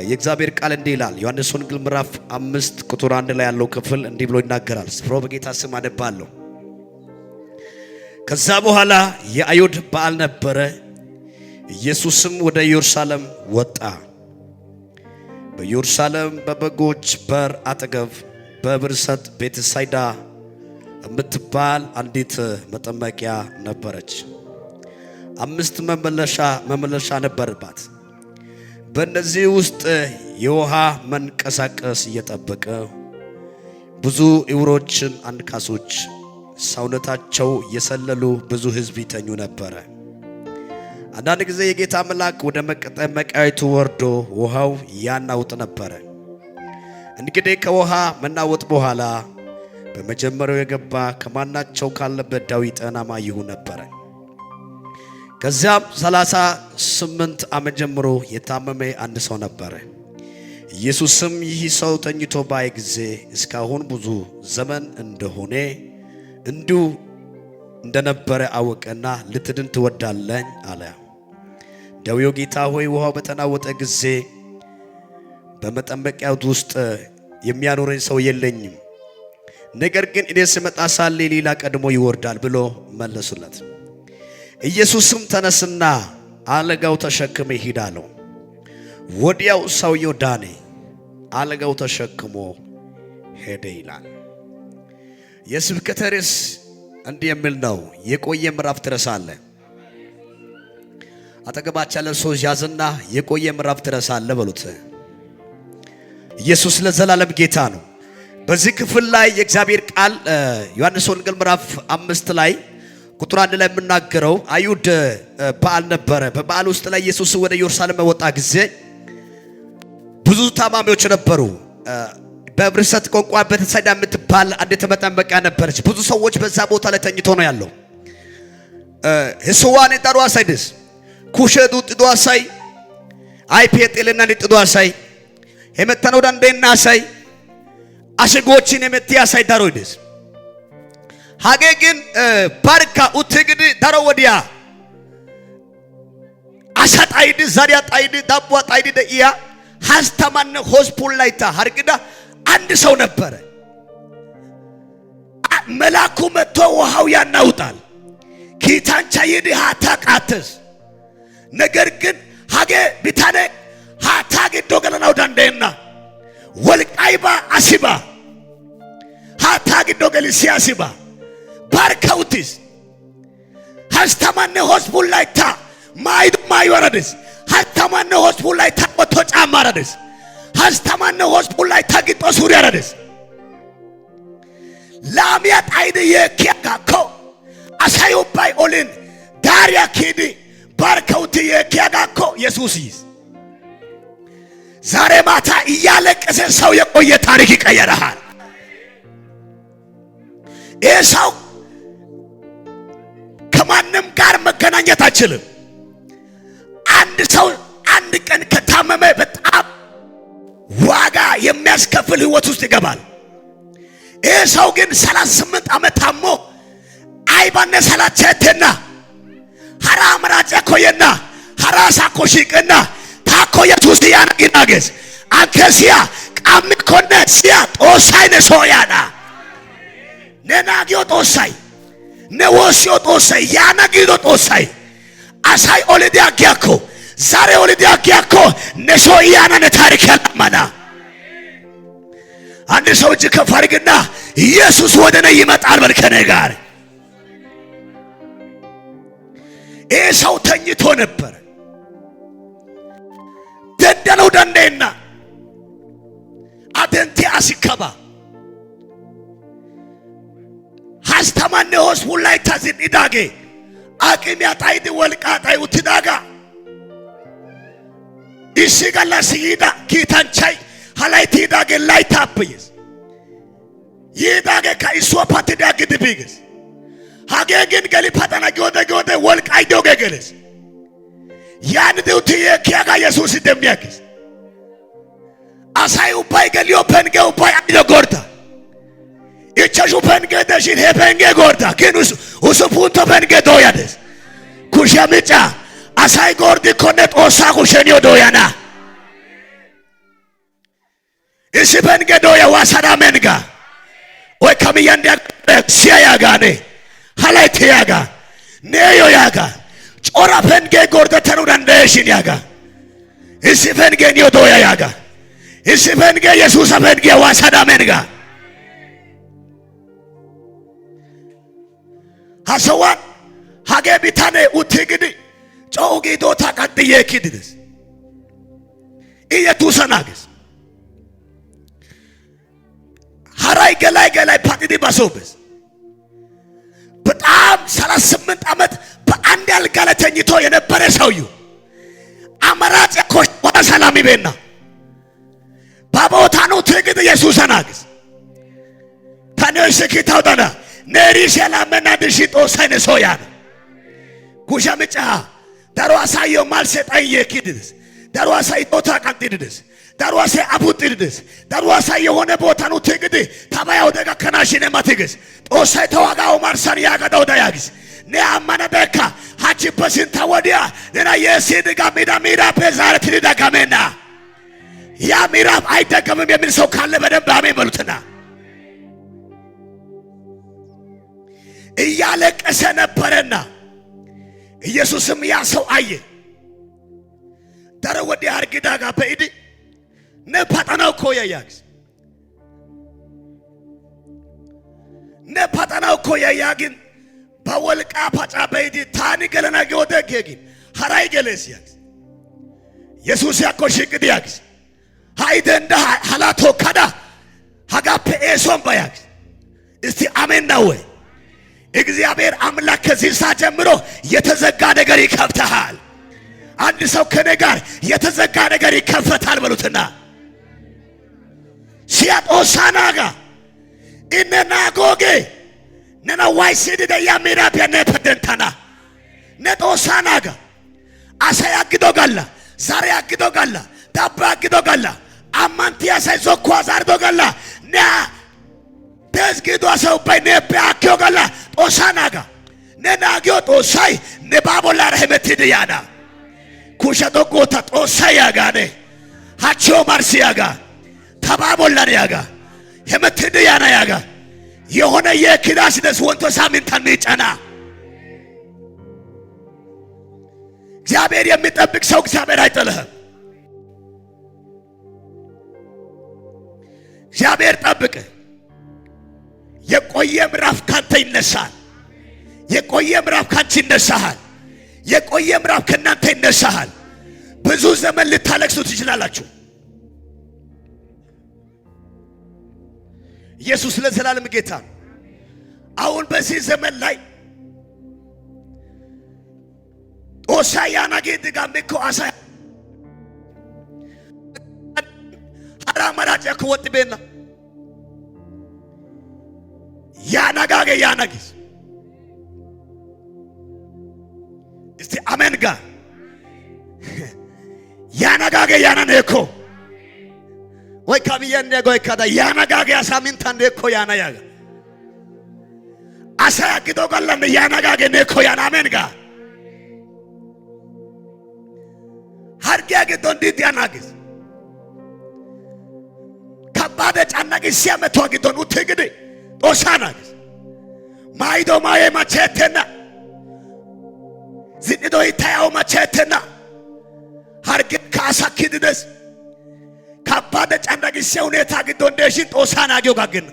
የእግዚአብሔር ቃል እንዲህ ይላል። ዮሐንስ ወንጌል ምዕራፍ 5 ቁጥር 1 ላይ ያለው ክፍል እንዲህ ብሎ ይናገራል። ስፍራው በጌታ ስም አነባለሁ። ከዛ በኋላ የአይሁድ በዓል ነበረ። ኢየሱስም ወደ ኢየሩሳሌም ወጣ። በኢየሩሳሌም በበጎች በር አጠገብ በብርሰት ቤተሳይዳ የምትባል አንዲት መጠመቂያ ነበረች። 5 መመለሻ ነበረባት። በእነዚህ ውስጥ የውሃ መንቀሳቀስ እየጠበቀ ብዙ ዕውሮችን፣ አንካሶች፣ ሰውነታቸው የሰለሉ ብዙ ሕዝብ ይተኙ ነበረ። አንዳንድ ጊዜ የጌታ መልአክ ወደ መጠመቂያይቱ ወርዶ ውሃው ያናውጥ ነበረ። እንግዲህ ከውሃ መናወጥ በኋላ በመጀመሪያው የገባ ከማናቸው ካለበት ዳዊት ጤናማ ይሁን ነበረ። ከዚያም 38 ዓመት ጀምሮ የታመመ አንድ ሰው ነበረ። ኢየሱስም ይህ ሰው ተኝቶ ባየ ጊዜ እስካሁን ብዙ ዘመን እንደሆነ እንዲሁ እንደነበረ አወቀና ልትድን ትወዳለህ አለ። ደዌው ጌታ ሆይ ውሃው በተናወጠ ጊዜ በመጠመቂያው ውስጥ የሚያኖረኝ ሰው የለኝም፣ ነገር ግን እኔ ስመጣ ሳለ ሌላ ቀድሞ ይወርዳል ብሎ መለሱለት። ኢየሱስም ተነስና አልጋው ተሸክመ ሂድ አለው። ወዲያው ሰውየው ዳነ፣ አልጋው ተሸክሞ ሄደ ይላል። የስብከተ ርዕስ እንዲህ የሚል ነው፣ የቆየ ምዕራፍ ትረሳለህ። አጠገባችሁ ያለ ሰው ያዝና የቆየ ምዕራፍ ትረሳለህ በሉት። ኢየሱስ ለዘላለም ጌታ ነው። በዚህ ክፍል ላይ የእግዚአብሔር ቃል ዮሐንስ ወንጌል ምዕራፍ 5 ላይ ቁጥር 1 ላይ የምናገረው አይሁድ በዓል ነበረ። በበዓል ውስጥ ላይ ኢየሱስ ወደ ኢየሩሳሌም በወጣ ጊዜ ብዙ ታማሚዎች ነበሩ። በብርሰት ቋንቋ ቤተሳይዳ የምትባል አንዲት መጠመቂያ ነበረች። ብዙ ሰዎች በዛ ቦታ ላይ ተኝቶ ነው ያለው። ህሱዋን ጠሩ አሳይደስ ኩሸዱ ጥዶ አሳይ አይፔጤልና ጥዶ አሳይ የመተነው ዳንዴና አሳይ አሽጎችን የመትያ አሳይ ዳሮይደስ ሀጌ ግን ባርካ ኡትግድ ዳሮ ወዲያ አሻጣይድ ዛሪያ ጣይድ ዳቧ ጣይድ ደኢያ ሀስተማነ ሆስፑል ላይታ ሀርግዳ አንድ ሰው ነበረ። መላኩ መጥቶ ውሃው ያናውጣል። ኪታንቻ ይዲሃ ታቃተስ ነገር ግን ሀጌ ቢታነ ሃታግ ዶገለናው ዳንዴና ወልቃይባ አሲባ ሃታግ ዶገልሲያ አሲባ ባርከውቲስ ሀስተማነ ሆስፑል ላይታ ማይወረድስ ሀስተማነ ሆስፑል ላይታ ወቶ ጫማረድስ ሀስተማነ ሆስፑል ላይ ታግጦ ሱሪ ያረድስ ላሚያ ጣይድ የኪያጋኮ አሳዩ ባይ ኦልን ዳሪያ ኪዲ ባርከውቲ የኪያጋኮ ኢየሱስይስ ዛሬ ማታ እያለቀሰ ሰው የቆየ ታሪክ ይቀየራል። ይህ ሰው ከማንም ጋር መገናኘት አይችልም። አንድ ሰው አንድ ቀን ከታመመ በጣም ዋጋ የሚያስከፍል ህይወት ውስጥ ይገባል። ይህ ሰው ግን 38 ዓመት ታሞ አይባነ ሰላቸተና ሐራም ራጨ ኮየና ሐራሳ ኮሽቅና ታኮ ኢየሱስ ያናገስ አንከሲያ ቃም ኮነ ሲያ ጦሳይ ነሶያና ነናጊዮ ጦሳይ ነወሲዮ ጦሳይ ያናጊዶ ጦሳይ አሳይ ኦለዲያ ጊያኮ ዛሬ ኦለዲያ ጊያኮ ነሶያና ነታሪክ ያላማና አንድ ሰው እጅ ከፍ አድርግና ኢየሱስ ወደኔ ይመጣል በልከኔ ጋር። ይህ ሰው ተኝቶ ነበር። ደደለው ዳንዴና አደንቲ አሲከባ ሀስተማነ ሆስፑል ላይ ታዝን ኢዳጌ አቅም ያጣይድ ወልቃጣይ ውትዳጋ ይሽጋላ ሲዳ ኪታንቻይ ሃላይቲ ዳጌ ላይ ታፕይስ ይዳጌ ካይሶ ፓትዳ ግድቢግስ ሀጌ ግን ገሊ ፓታና ጎደ ወልቃይዶ ገገለስ ያን ዱት የኪያጋ ኢየሱስ እንደሚያክስ አሳዩ ባይ ገሊዮ ፐንገው ባይ አይዶ ጎርታ ይቻሹ ፐንገ ደሽን ሄፐንገ ጎርታ ግን usu punto ፐንገ ዶያደስ ኩሻምጫ አሳይ ጎርዲ ኮነ ጦሳ ኩሸኒዮ ዶያና Isipenge do ya wasada menga. Oy kamiyanda siya yagane. Halaite yaga. Neyo yaga. Chora penge gorda tanurande shin yaga. Isipenge niyo do ya yaga. Isipenge Jesus apenge wasada menga. Hasawan hage bitane utigidi. Chogi do takati yekidis. Iya tusanagis. Harai gelai patidi basobes. በጣም 38 ዓመት በአንድ አልጋ ላይ ተኝቶ የነበረ ሰውዬው አማራጭ ኮሽ ወደ ሰላም ይቤና ባቦታኑ ትግድ ኢየሱስ አናግስ ታኔው ሰኪታው ዳና ነሪ ሰላምና ድሽጦ ሳይነሶያ ጉሻምጫ ዳሯሳዮ ማልሰጣይ የኪድስ ዳሯሳይ ጦታ ቀንጥድስ ዳሯሳ አቡጥድስ ዳሯሳ የሆነ ቦታ ነው ትግድ ታባያው ደጋ ከናሽነ ማትግስ ጦሳይ ተዋጋው ማርሳን ያጋዳው ዳያግስ ነአማና በካ ሀጂ በስንታ ወዲያ ለና የሲድጋ ሜዳ በዛረ ትሪዳ ጋሜና ያ ምዕራፍ አይደገምም የሚል ሰው ካለ በደንብ አሜን በሉትና እያለቀሰ ነበርና ኢየሱስም ያ ሰው አየ ዳረ ወዲያ አርግዳጋ በኢድ ነፓጣናው ኮያያግስ ነፓጣናው ኮያያግን ባወልቃ ፓጫ በኢድ ታኒ ገለና ገወደገግን ሐራይ ገለሲያግስ ኢየሱስ ያኮሽቅዲያግስ ሃይደንዳ ሐላቶ ካዳ ሀጋፔ ኤሶም ባያግስ እስቲ አሜን ነው ወይ እግዚአብሔር አምላክ ከዚህ ሰዓት ጀምሮ የተዘጋ ነገር ይከፍታል። አንድ ሰው ከኔ ጋር የተዘጋ ነገር ይከፈታል በሉትና ሲያጦሳናጋ እነናጎጌ ነና ዋይሲድ ደያ ምዕራፍ ያነፈደንታና ነጦሳናጋ አሳይ አግዶጋላ ዛሬ አግዶጋላ ዳባ አግዶጋላ አማንቲያ ሳይዞኳ ዛርዶጋላ ና ደዝግዶ ሰው በነባ አግዶጋላ ጦሳናጋ ነናጊዮ ጦሳይ ነባቦላ ረህመት ያና ኩሸዶጎታ ጦሳይ ያጋኔ ሃቾ ማርሲያጋ ተባቦላን ያጋ የመትድ ያና ያጋ የሆነ የክዳስ ደስ ወንቶ ሳምንታን ይጫና እግዚአብሔር የሚጠብቅ ሰው እግዚአብሔር አይጥልህም። እግዚአብሔር ጠብቅ። የቆየ ምዕራፍ ካንተ ይነሳል። የቆየ ምዕራፍ ካንቺ ይነሳል። የቆየ ምዕራፍ ከናንተ ይነሳል። ብዙ ዘመን ልታለቅሱ ትችላላችሁ። ኢየሱስ ለዘላለም ጌታ። አሁን በዚህ ዘመን ላይ ኦሳያና ጌድጋምኮ አሳ አራማራጭ ከወጥ ቤና ያናጋገ ያናጊስ እስቲ አሜን ጋ ያናጋገ ያናነኮ ወይ ካቢያ እንደጎ ይካዳ ያናጋገ ያሳሚንታ እንደኮ ያናያጋ አሳያ ግዶጋላ ያናጋገ ነኮ ያና አሜን ጋ hargya gidon dit yanagis kabade chanagis siameto gidon utigide osanagis maido maye machetena zidido itayaw machetena hargya kasakides kabade chanagis siuneta gidon deshin osanagyo gagin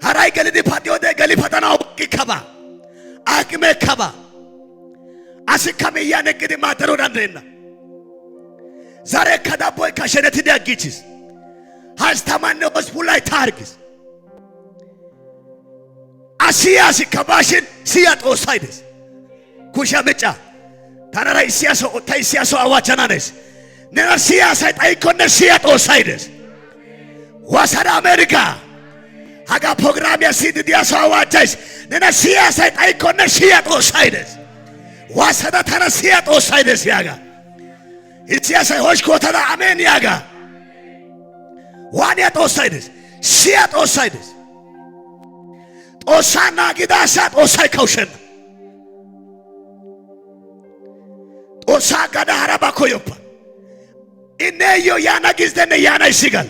haray gelidi patio de gali patana okikaba akme kaba አስከመ ያነግድ ማደሮ ዳንደና ዛሬ ከዳቦይ ከሸነት ዲያጊችስ ሃስታማነ ሆስፑላይ ታርግስ አሲያስ ከባሽን ሲያጦ ሳይደስ ኩሻመጫ ታናራ ሲያሶ አዋቻናነስ ነና ሲያሳ ታይኮነ ሲያጦ ሳይደስ ዋሳዳ አሜሪካ ሀጋ ፕሮግራም ያሲድ ዲያሶ አዋቻስ ነና ሲያሳ ታይኮነ ሲያጦ ሳይደስ ዋሰዳ ተነሲያ ጦሳይደስ ያጋ ኢትዮጵያ ሆሽ ኮተራ አሜን ያጋ ዋንያ ጦሳይደስ ሲያ ጦሳይደስ ጦሳና ግዳሳ ጦሳይ ከውሸን ጦሳ ጋዳ ሐራባ ኮዮፓ እነዮ ያናጊዝ ደነ ያና ይስጋል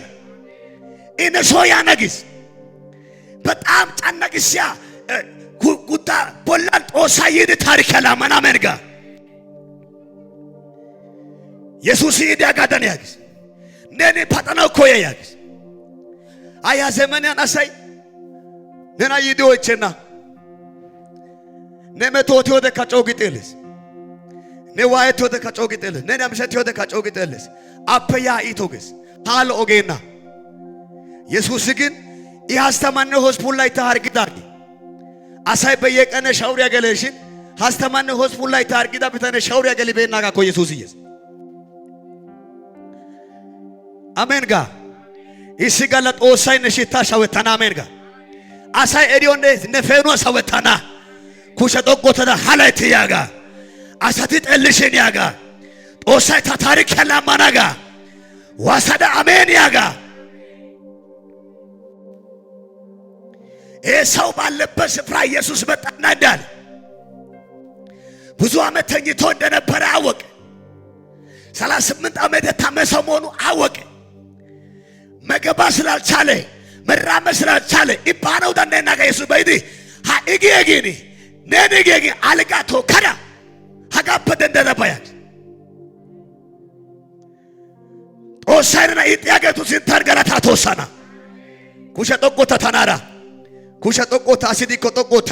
እነሶ ያናጊዝ በጣም ጫናግሲያ ጉታ ቦላል ጦሳይድ ታሪክ ያላማና መንጋ ኢየሱስ ይዳጋዳን ያግስ ነኔ ፓጣናው ኮየ ያግስ አያ ዘመናን አሳይ ነና ይዶችና ነመቶት ወደ ካጮግጤልስ ነዋይት ወደ ካጮግጤልስ ነናምሸት ወደ ካጮግጤልስ አፈያ ኢቶግስ ሃሎ ኦጌና ኢየሱስ ግን ይሃስተማነ ሆስፒታል ላይ ታርግዳል አሳይ በየቀነ ሻውር ያገለሽን ሃስተማነ ሆስፒታል ላይ ታርግዳ በተነ ሻውር ያገሊበና ጋ ኮ ኢየሱስ ኢየሱስ አሜን ጋ ይስጋለ ጦሳይ ነሽታ ሻወታና አሜን ጋ አሳይ ኤዲዮንደ ነፈኖ ሻወታና ኩሸ ዶቆተና ሃላይት ያጋ አሳቲ ጠልሽን ያጋ ጦሳይ ታሪክ ያላማናጋ ዋሳዳ አሜን ያጋ ሰው ባለበት ስፍራ ኢየሱስ መጣና እንዳለ ብዙ ዓመት ተኝቶ እንደነበረ አወቀ 38 ዓመት ታመሰው መሆኑ አወቀ መገባ ስላልቻለ መራመድ ስላልቻለ ኢባናው ዳንደና ኢየሱስ በይዲ ሃኢጊጊኒ ነነጊጊ አልጋቶ ከዳ ሀጋበደ እንደረባያት ጦሳይና ኢጥያገቱ ሲንታርገራታ ተወሰና ኩሸ ጦቆታ ተናራ ኩሸ ጦቆታ ሲዲኮ ጦቆታ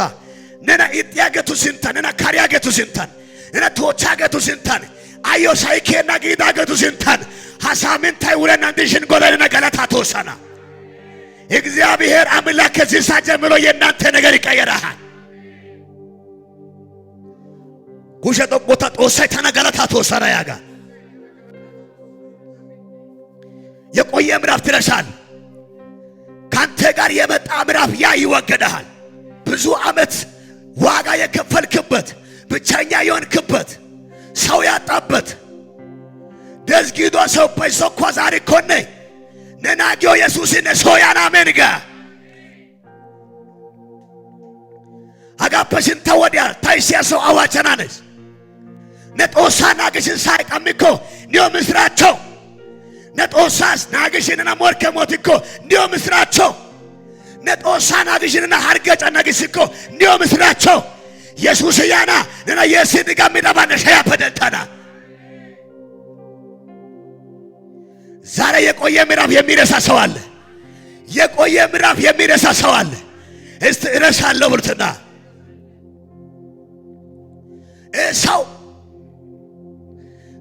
ነና ኢጥያገቱ ሲንታን ነና ካሪያገቱ ሲንታን ነና ቶቻገቱ ሲንታን አዮ ሳይኬና ጊዳገቱ ሲንታን ሐሳምን ታይውረና እንድሽን ጎለና ገለታ ተወሰና እግዚአብሔር አምላክ ከዚህ ሰዓት ጀምሮ የእናንተ ነገር ይቀየራል ኩሸ ጦቆታ ጦሳይ ተነገለታ ተወሰና ያጋ የቆየ ምዕራፍ ትረሳል ካንተ ጋር የመጣ ምዕራፍ ያ ይወገዳል ብዙ ዓመት ዋጋ የከፈልክበት ብቻኛ የሆንክበት ሰው ያጣበት ደዝጊዶ ሰው በሶኳ ዛሬ ኮነ ነናጊዮ ኢየሱስን ሶያና መንጋ አጋፐሽን ተወዲያ ታይሲያ ሰው አዋቸናነስ ነጦሳና ግሽን ሳይቀምኮ ኒዮ ምስራቸው ነጦሳስ ናግሽንና ሞርከ ሞትኮ ኒዮ ምስራቸው ነጦሳና ግሽንና ሀርገጫ ናግስኮ ኒዮ ምስራቸው ኢየሱስ ያና ነና የሲድ ጋሚዳባነ ሻያ ፈደልታና ዛሬ የቆየ ምዕራፍ የሚረሳ ሰው አለ የቆየ ምዕራፍ የሚረሳ ሰው አለ እስቲ እረሳለሁ ብርትና ሰው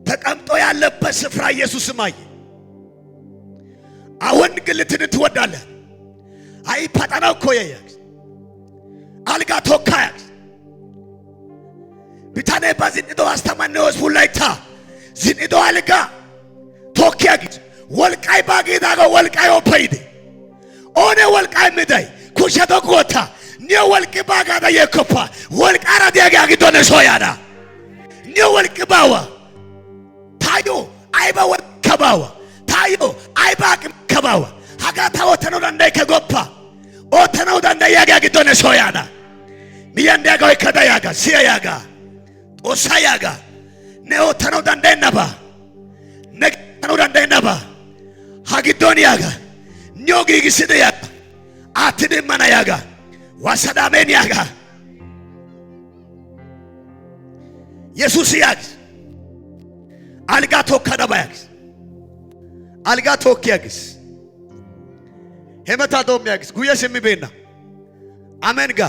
ተቀምጦ ያለበት ስፍራ ኢየሱስ ማይ አሁን ግልትን ትወዳለህ አይ ፓጣናው ኮየያ አልጋ ቶካያ ቢታኔ ባዚንዶ አስተማነውስ ሁላይታ ዚንዶ አልጋ ቶኪያግ ወልቃይ ባጌዳጋ ወልቃይ ኦፓይድ ኦኔ ወልቃይ ምዳይ ኩሸቶ ጎታ ኒዮ ወልቂ ባጋዳ የኮፓ ወልቃራ ዲያጋ ግዶነ ሶያዳ ኒዮ ወልቂ ባዋ ታዮ አይባ ወከባዋ ታዮ አይባ ከባዋ ሀጋታ ወተነው ዳንዳይ ከጎፓ ኦተነው ዳንዳይ ያጋ ግዶነ ሶያዳ ሚያንዳጋው ከዳያጋ ሲያያጋ ኦሳያጋ ነኦ ተነው ዳንዳይ ነባ ነገነው ዳንዳይ ነባ ሀጊዶን ያጋ ኒዮጊ ግስደ ያጋ አትደማና ያጋ ዋሰዳሜን ያጋ ኢየሱስ ያግ አልጋ ቶካዳባያግስ አልጋ ቶኪያግስ ሄመታ ዶሚያግስ ጉየስ የሚቤና አሜንጋ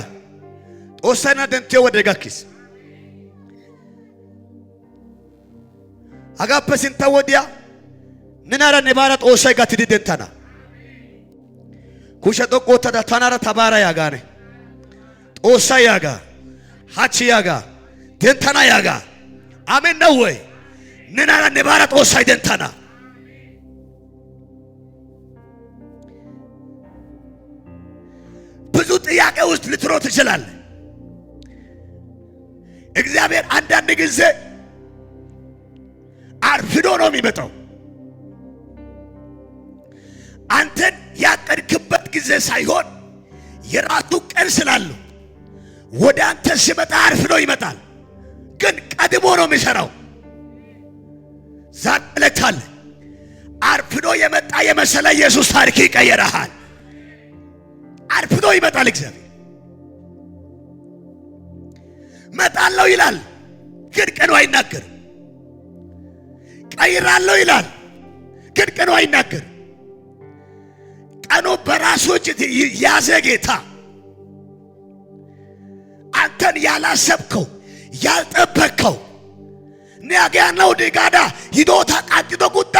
ጦሰና ደንቴ ወደጋክስ አጋፐሲን ተወዲያ ነናራ ነባራ ጦሳይ ጋር ትድደንታና ኩሸ ጦቆታ ታናራ ተባራ ያጋኔ ጦሳይ ያጋ ሃቺ ያጋ ደንታና ያጋ አሜን ነው ወይ ነናራ ነባራ ጦሳይ ደንታና ብዙ ጥያቄ ውስጥ ልትሮጥ ትችላለህ እግዚአብሔር አንዳንድ ጊዜ አርፍዶ ነው የሚመጣው አንተን ያቀድክበት ጊዜ ሳይሆን የራሱ ቀን ስላለው ወደ አንተ ሲመጣ አርፍዶ ይመጣል ግን ቀድሞ ነው የሚሰራው ዛለታል አርፍዶ የመጣ የመሰለ ኢየሱስ ታሪክ ይቀየራል። አርፍዶ ይመጣል። እግዚአብሔር መጣለው ይላል፣ ግን ቀኑ አይናገርም። ቀይራለሁ ይላል፣ ግን ቀኑ አይናገርም። ቀኑ በራሱ እጅ ያዘ ጌታ። አንተን ያላሰብከው ያልጠበቅከው ነጋናው ዲጋዳ ይዶታ ቃጭቶ ቁጣ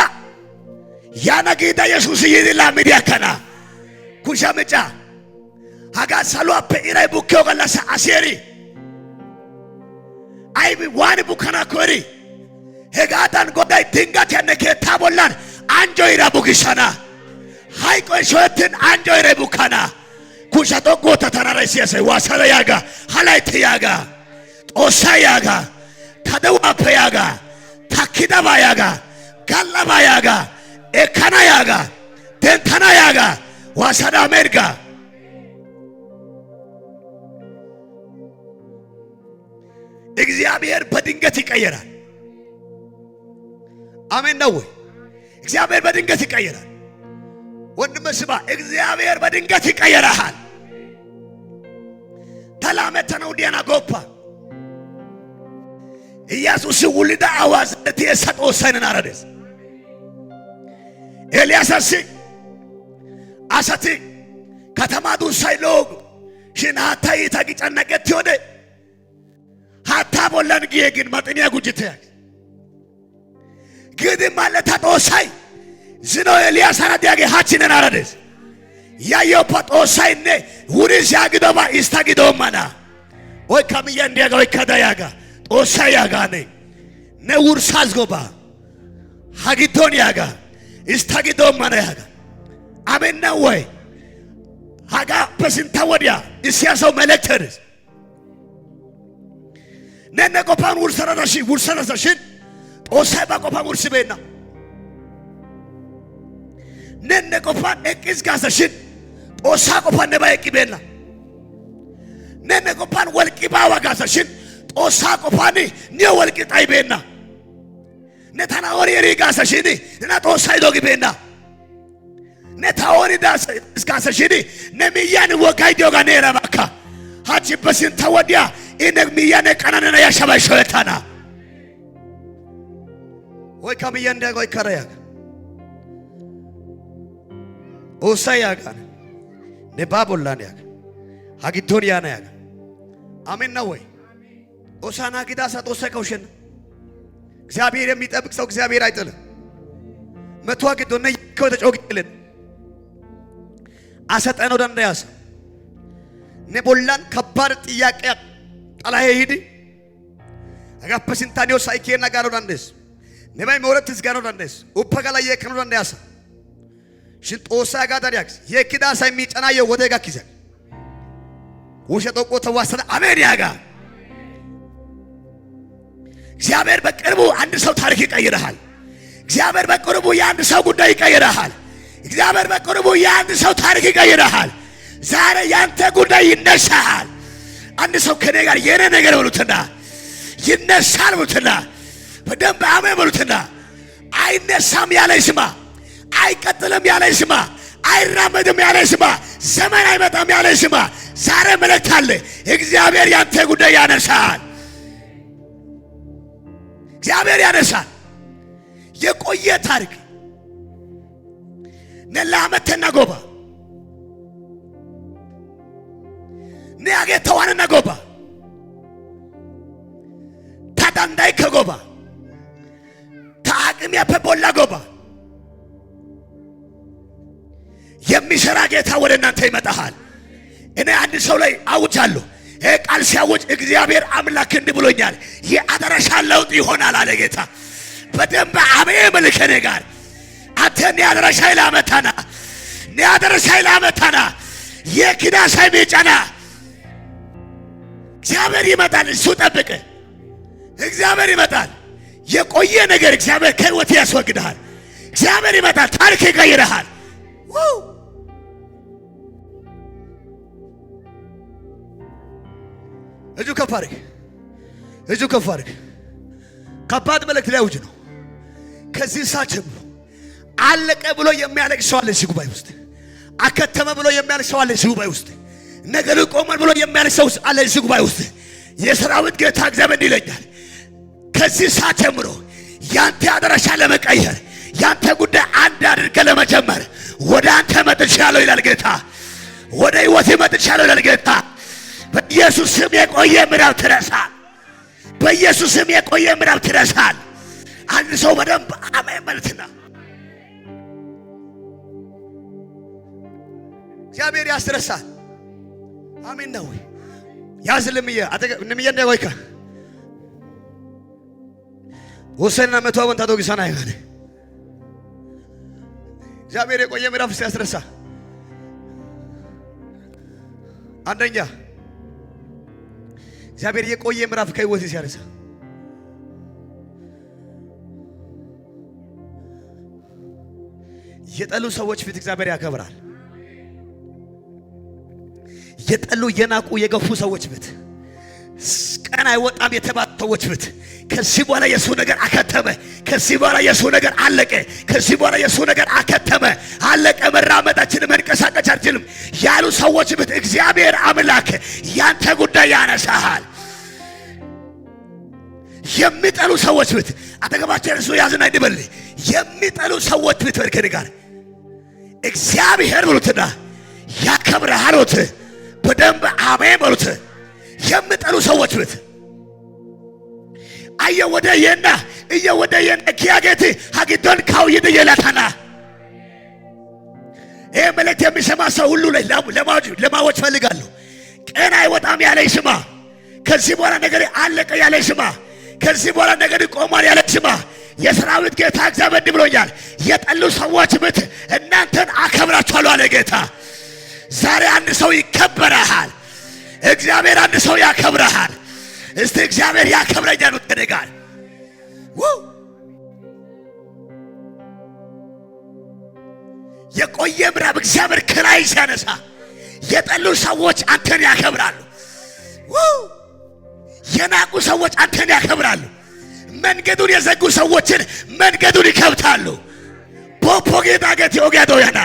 ያነጌታ ኢየሱስ ይላ ሚዲያከና ኩሻመጫ ሀጋ ሳሉ አፔራይ ቡኬው ገለሰ አሴሪ አይቢ ዋን ቡከና ኮሪ ሄጋታን ጎዳይ ድንጋት ያነከታ ቦላን አንጆ ይራቡግሻና ሃይቆ ሾትን አንጆ ይረቡካና ኩሻቶ ጎታ ተናራይሲያሰ ዋሳለ ያጋ ሃላይት ያጋ ጦሳ ያጋ ታደዋ ፐያጋ ታኪዳባ ያጋ ጋላባ ያጋ ኤካና ያጋ ደንታና ያጋ ዋሳዳ አሜሪካ እግዚአብሔር በድንገት ይቀየራል። አሜን ነው ወይ? እግዚአብሔር በድንገት ይቀየራል። ወንድም ስማ፣ እግዚአብሔር በድንገት ይቀየራል። ተላመተ ነው ዲያና ጎፓ ኢየሱስ ውልዳ አዋዝ ተሰጦ ሰነን አረደስ ኤልያስ አሰቲ ከተማዱ ሳይሎግ ሽናታይ ታቂጨነቀት ይወደ ሃታ ቦላን ግን ማጥኒያ ጉጅተ ግድ ማለት ተጦሳይ ዝኖ ኤልያስ አራዲያገ ሃቺነን አረደስ ያየው ፖጦሳይነ ውሪስ ያግዶባ ኢስታጊዶማና ወይ ካሚያ እንዲያጋ ወይ ከዳያጋ ጦሳይ ያጋኔ ነውርሳዝ ጎባ ሃጊቶን ያጋ ኢስታጊዶማና ያጋ አሜን ነው ወይ? ሃጋ በስንታ ወዲያ ኢስያሰው መለክተርስ ነነ ቆፓን ውርሰረሽን ጦሳይ ባቆፓን ውርስቤና ነነ ቆፓን እቅዝ ጋሰሽን ጦሳ ቆፓን ነባ እቅቤና ነነ ቆፓን ወልቂባ ዋጋሰሽን ጦሳ ቆፓን ኒዮ ወልቂ ጣይቤና ነታና ወሪ ሪጋሰሽን እና ጦሳይ ዶግቤና ነታወሪ ዳስ እስካሰሽን ነሚያን ወጋይ ዶጋ ነራባካ ሃጂ በስን ተወዲያ ኢነግ ሚያነ ቀናነና ያሻባሽወታና ወይ ካሚያ እንደጋ ወይ ከራያ ኦሳይ ያጋ ነባቦላን ያጋ ሃጊቶን ያና ያጋ አሜን ነው ወይ? ኦሳና ጊዳሳ ጦሳይ ከውሸን እግዚአብሔር የሚጠብቅ ሰው እግዚአብሔር አይጥልም። መቶ አግዶነ ይከው ተጮግልን አሰጠነው ደንዳያስ ነቦላን ከባድ ጥያቄ ጠላዬ ሂድ አጋපስንታኒዮ ሳይኬና ጋር ደንደስ ነባይ ሞረትስ ጋር ደንደስ ኡፓጋላ የከኑ ደንዳያስ ሽንጦሳ ጋር ዳሪያክስ የኪዳሳ የሚጨናየ ወደጋ ኪዘ ወሸጦቆ ተዋሰደ አሜን ያጋ እግዚአብሔር በቅርቡ አንድ ሰው ታሪክ ይቀይራል። እግዚአብሔር በቅርቡ የአንድ ሰው ጉዳይ ይቀይራል። እግዚአብሔር በቅርቡ የአንድ ሰው ታሪክ ይቀይራል። ዛሬ ያንተ ጉዳይ ይነሳል። አንድ ሰው ከኔ ጋር የኔ ነገር በሉትና ይነሳል በሉትና በደንብ አሜን በሉትና አይነሳም ያለ ይስማ፣ አይቀጥልም ያለ ይስማ፣ አይራመድም ያለ ይስማ፣ ዘመን አይመጣም ያለ ይስማ። ዛሬ መልእክት አለ። እግዚአብሔር ያንተ ጉዳይ ያነሳል። እግዚአብሔር ያነሳል። የቆየ ታሪክ ነላመተና ጎባ ነያጌተዋንና ጎባ ታዳንዳይ ከጎባ ታአቅም ያፈቦላ ጎባ የሚሰራ ጌታ ወደ እናንተ ይመጣል። እኔ አንድ ሰው ላይ አውጃለሁ። ቃል ሲያውጅ እግዚአብሔር አምላክ እንዲህ ብሎኛል፣ የአደረሻ ለውጥ ይሆናል አለ ጌታ። በደንብ አሜን መልከኔ ጋር አንተን ያደረሻ ይላመታና ያደረሻ ይላመታና የኪዳሳይ ቤጫና እግዚአብሔር ይመጣል። እሱ ጠብቅ። እግዚአብሔር ይመጣል። የቆየ ነገር እግዚአብሔር ከህይወት ያስወግዳል። እግዚአብሔር ይመጣል። ታሪክ ይቀይራል። እጁ ከፋርክ እጁ ከፋርክ ከባድ መልእክት ሊያውጅ ነው። ከዚህ ሰዓት ጀምሮ አለቀ ብሎ የሚያለቅስ ሰው አለ እዚህ ጉባኤ ውስጥ። አከተመ ብሎ የሚያለቅስ ሰው አለ እዚህ ጉባኤ ውስጥ። ነገሩ ቆሟል ብሎ የሚያለቅስ ሰው አለ እዚህ ጉባኤ ውስጥ። የሰራዊት ጌታ እግዚአብሔር ይለኛል ከዚህ ሰዓት ጀምሮ ያንተ አድራሻ ለመቀየር ያንተ ጉዳይ አንድ አድርገህ ለመጀመር ወደ አንተ መጥቻለሁ ይላል ጌታ። ወደ ሕይወት መጥቻለሁ ይላል ጌታ። በኢየሱስ ስም የቆየ ምዕራፍ ትረሳል። በኢየሱስ ስም የቆየ ምዕራፍ ትረሳል። አንድ ሰው በደንብ አሜን መልትና እግዚአብሔር ያስረሳል። አሜን ነው። ያዝልምየ አጠገብንምየ እንደወይካ ወሰና መቶ አወንታ ዶግሳና ይጋለ እግዚአብሔር የቆየ ምዕራፍ ሲያስረሳ አንደኛ እግዚአብሔር የቆየ ምዕራፍ ከህይወት ሲያረሳ የጠሉ ሰዎች ፊት እግዚአብሔር ያከብራል። የጠሉ የናቁ የገፉ ሰዎች ፊት ቀን አይወጣም የተባሉ ሰዎች ፊት ከዚህ በኋላ የሱ ነገር አከተመ። ከዚህ በኋላ የሱ ነገር አለቀ። ከዚህ በኋላ የሱ ነገር አከተመ፣ አለቀ። መራመዳችን መንቀሳቀስ አልችልም ያሉ ሰዎች ፊት እግዚአብሔር አምላክ ያንተ ጉዳይ ያነሳሃል። የሚጠሉ ሰዎች ፊት አጠገባቸው እሱ ያዝና ይበል። የሚጠሉ ሰዎች ፊት ወርከን ጋር እግዚአብሔር ብሉትና ያከብራል። ወት በደንብ አሜን በሉት። የሚጠሉ ሰዎች ፊት አየወደ የና እየወደ የና ኪያጌቲ ሀጊዶን ካውይደ የላታና ይሄ መልእክት የሚሰማ ሰው ሁሉ ላይ ለማወጅ ፈልጋለሁ። ቀን አይወጣም ያለ ይስማ። ከዚህ በኋላ ነገር አለቀ ያለ ይስማ። ከዚህ በኋላ ነገር ቆሟል ያለ ይስማ። የሰራዊት ጌታ እግዚአብሔር እንዲህ ብሎኛል፣ የጠሉ ሰዎች ፊት እናንተን አከብራችኋለሁ አለ ጌታ። ዛሬ አንድ ሰው ይከበራል። እግዚአብሔር አንድ ሰው ያከብራል። እስቲ እግዚአብሔር ያከብረኛል ወደጋል የቆየ ምዕራፍ እግዚአብሔር ከላይ ሲያነሳ የጠሉ ሰዎች አንተን ያከብራሉ። የናቁ ሰዎች አንተን ያከብራሉ። መንገዱን የዘጉ ሰዎችን መንገዱን ይከብታሉ። ፖፖ ጌታ ገቲ ኦጋዶ ያና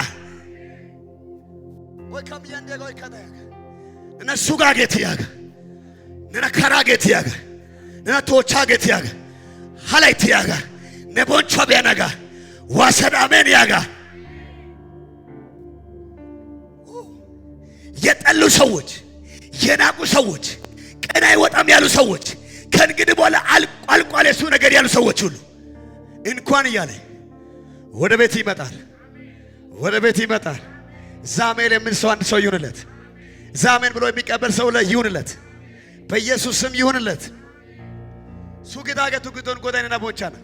ወካም ያንደጎ ይከታያ እነሱ ጋር ጌት ያጋ ነካራ ጌት ያጋ ነቶቻ ጌት ያጋ ሐላይት ያጋ ነቦንቾ ቢያናጋ ዋሰዳሜን ያጋ የጠሉ ሰዎች የናቁ ሰዎች ቀን አይወጣም ያሉ ሰዎች ከእንግዲህ በኋላ አልቋል የሱ ነገር ያሉ ሰዎች ሁሉ እንኳን እያለ ወደ ቤት ይመጣል። ወደ ቤት ይመጣል። ዛሜል የሚል ሰው አንድ ሰው ይሁንለት። ዛሜን ብሎ የሚቀበል ሰው ላይ ይሁንለት። በኢየሱስ ስም ይሁንለት። ሱቂታ ገቱ ግቶን ጎዳይና ቦንቻና